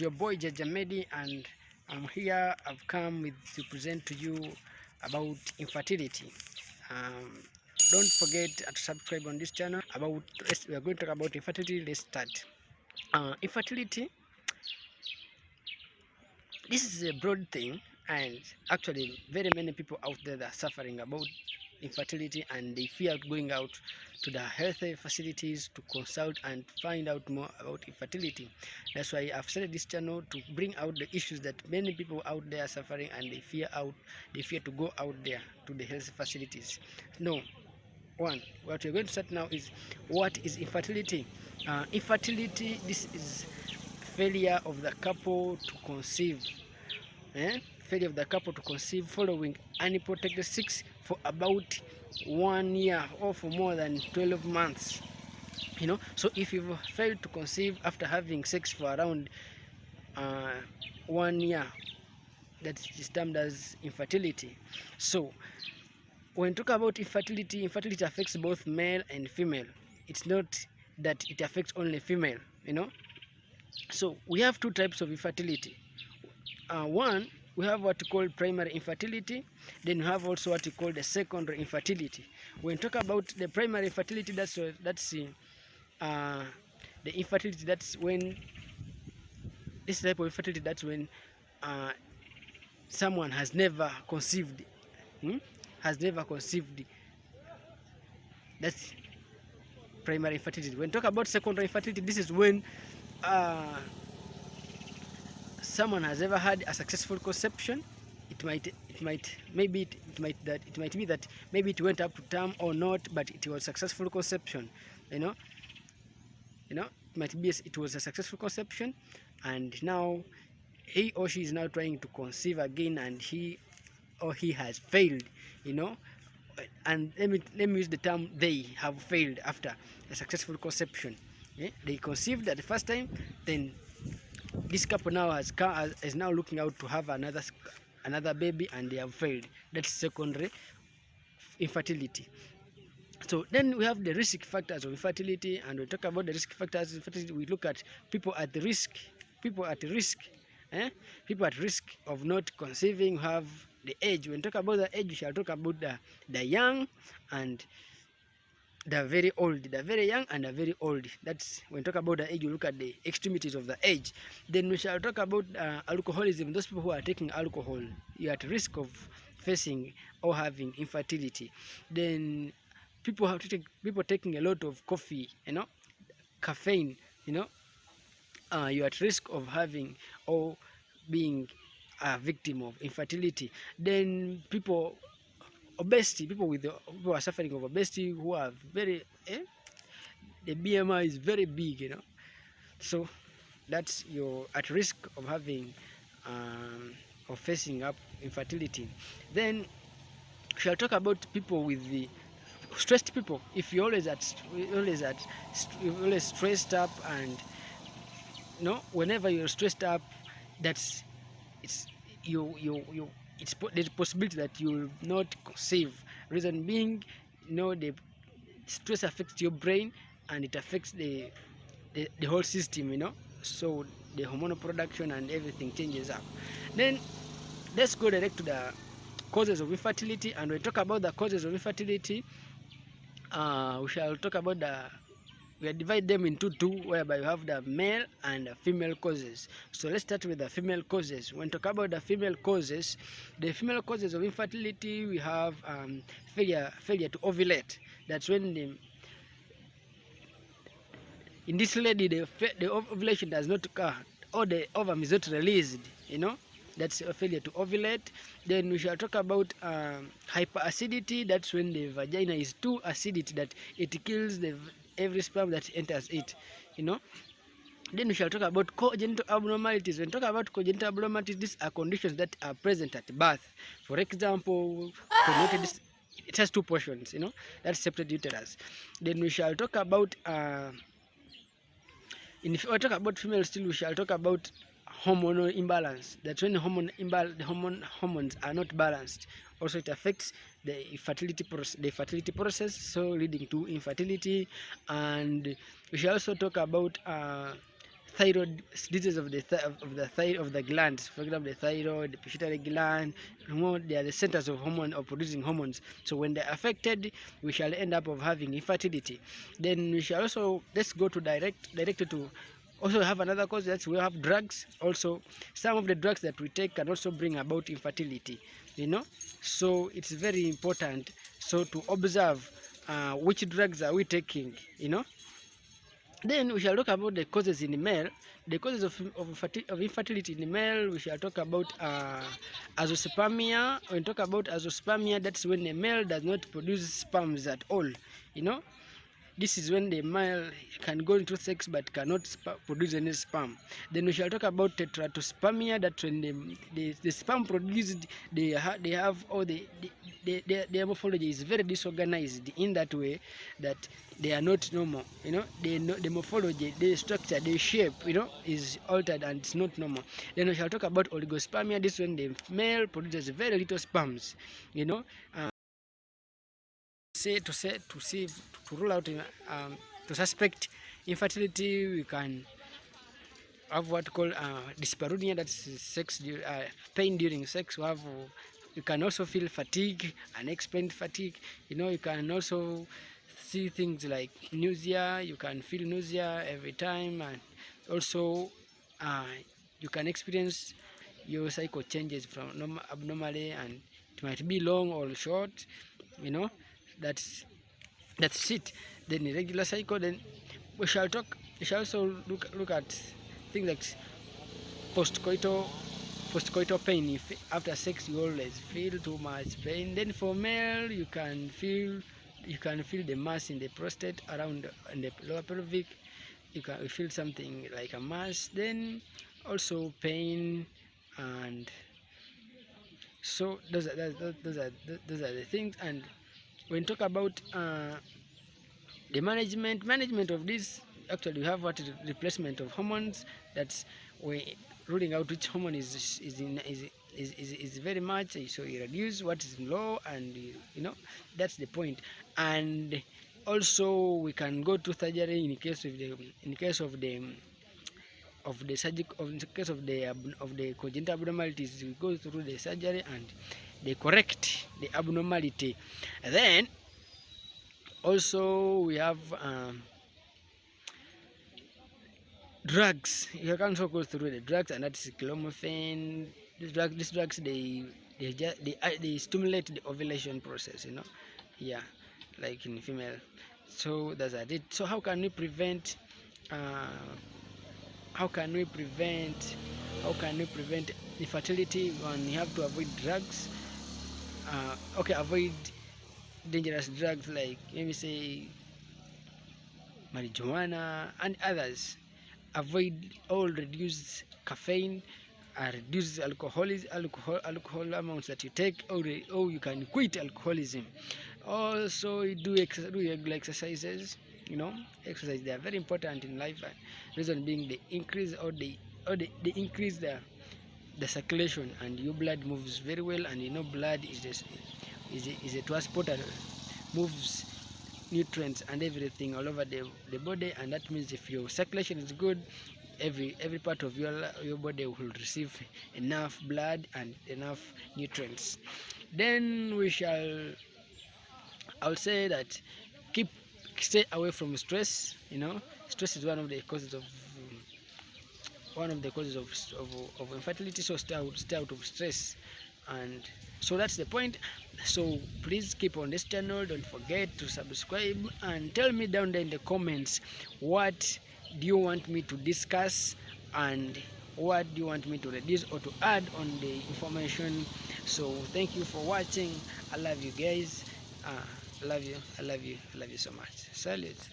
your boy j-meddy, and I'm here. I've come to present to you about infertility. um, don't forget to subscribe on this channel. We are going to talk about infertility. Let's start. Infertility, this is a broad thing, and actually very many people out there that are suffering about infertility, and they fear going out to the health facilities to consult and find out more about infertility. That's why I've started this channel, to bring out the issues that many people out there are suffering, and they fear to go out there to the health facilities. No. What we're going to start now is, what is infertility? Infertility, this is failure of the couple to conceive. Failure of the couple to conceive following unprotected sex for about 1 year or for more than 12 months. So if you've failed to conceive after having sex for around 1 year, that is termed as infertility. So when we talk about infertility affects both male and female. It's not that it affects only female. So we have two types of infertility. One, we have what we call primary infertility. Then we have also what we call the secondary infertility. When we talk about the primary infertility, that's the infertility. That's when this type of infertility. That's when someone has never conceived. That's primary infertility. When we talk about secondary infertility, this is when someone has ever had a successful conception. It might be that maybe it went up to term or not, but it was successful conception. It might be it was a successful conception, and now he or she is now trying to conceive again, and he or he has failed. And let me use the term, they have failed after a successful conception. They conceived at the first time, then this couple now is now looking out to have another baby, and they have failed. That's secondary infertility. So then we have the risk factors of infertility, and we talk about the risk factors of infertility. We look at people at risk. People at risk of not conceiving have the age. When we talk about the age, we shall talk about the young and the very old. The very young and the very old. That's when we talk about the age, you look at the extremities of the age. Then we shall talk about alcoholism. Those people who are taking alcohol, you're at risk of facing or having infertility. Then people taking a lot of coffee, caffeine, you're at risk of having or being a victim of infertility. Then obesity, people who are suffering of obesity, who are very the BMI is very big, so that's you're at risk of having of facing up infertility. Then we shall talk about people with the stressed people. If you're always stressed up, and whenever you're stressed up, there's the possibility that you will not conceive. Reason being, the stress affects your brain, and it affects the whole system, so the hormonal production and everything changes up. Then let's go direct to the causes of infertility. And we talk about the causes of infertility. We shall talk about we divide them into two, whereby you have the male and the female causes. So let's start with the female causes. When we talk about the female causes of infertility, we have failure to ovulate. That's when in this lady, the ovulation does not occur, or the ovum is not released. That's a failure to ovulate. Then we shall talk about hyperacidity. That's when the vagina is too acidic that it kills every sperm that enters it. Then we shall talk about congenital abnormalities. When we talk about congenital abnormalities, these are conditions that are present at birth. For example, it has two portions, that's separate uterus. Then we shall talk about if we talk about female still, we shall talk about hormonal imbalance. That's when the hormones are not balanced. Also, it affects the fertility process, so leading to infertility. And we shall also talk about thyroid diseases of the glands. For example, the thyroid, the pituitary gland, they are the centers of hormone of producing hormones. So when they're affected, we shall end up of having infertility. Then we shall also, let's go to directly to also have another cause. That's we have drugs. Also, some of the drugs that we take can also bring about infertility. So it's very important so to observe which drugs are we taking. Then we shall talk about the causes in the male. The causes of infertility in the male, we shall talk about azoospermia. When we talk about azoospermia, that's when the male does not produce sperms at all. This is when the male can go into sex but cannot produce any sperm. Then we shall talk about teratospermia. That when the sperm produced, they have all their morphology is very disorganized in that way that they are not normal. The morphology, the structure, the shape, is altered and it's not normal. Then we shall talk about oligospermia. This is when the male produces very little sperms. To rule out to suspect infertility, we can have what called dyspareunia, that's sex pain during sex. You can also feel fatigue, unexplained fatigue. You can also see things like nausea. You can feel nausea every time, and also you can experience your cycle changes from abnormally, and it might be long or short. That's it. Then irregular cycle. Then we shall also look at things like postcoital pain. If after sex you always feel too much pain. Then for male, you can feel the mass in the prostate around in the lower pelvic. You can feel something like a mass. Then also pain, and so those are the things. And when talk about the management of this, actually we have what is replacement of hormones. That's we ruling out which hormone is very much, so you reduce what is low, and that's the point. And also we can go to surgery in case of the congenital abnormalities. We go through the surgery and they correct the abnormality. And then also we have drugs. You can also go through the drugs, and that's clomiphene. These drugs they stimulate the ovulation process. Yeah, like in female. So that's it. So how can we prevent? How can we prevent? Infertility? When you have to avoid drugs. Avoid dangerous drugs like, let me say, marijuana and others. Avoid all reduced caffeine, reduce alcohol amounts that you take, or you can quit alcoholism. Also do regular exercises. Exercise, they are very important in life. Reason being, they increase the circulation, and your blood moves very well. And blood is a transporter, moves nutrients and everything all over the body. And that means if your circulation is good, every part of your body will receive enough blood and enough nutrients. Then I'll say that stay away from stress. Stress is one of the causes of infertility. So stay out of stress. And so that's the point. So please keep on this channel. Don't forget to subscribe, and tell me down there in the comments what do you want me to discuss, and what do you want me to reduce or to add on the information. So thank you for watching. I love you guys. I love you so much. Salute.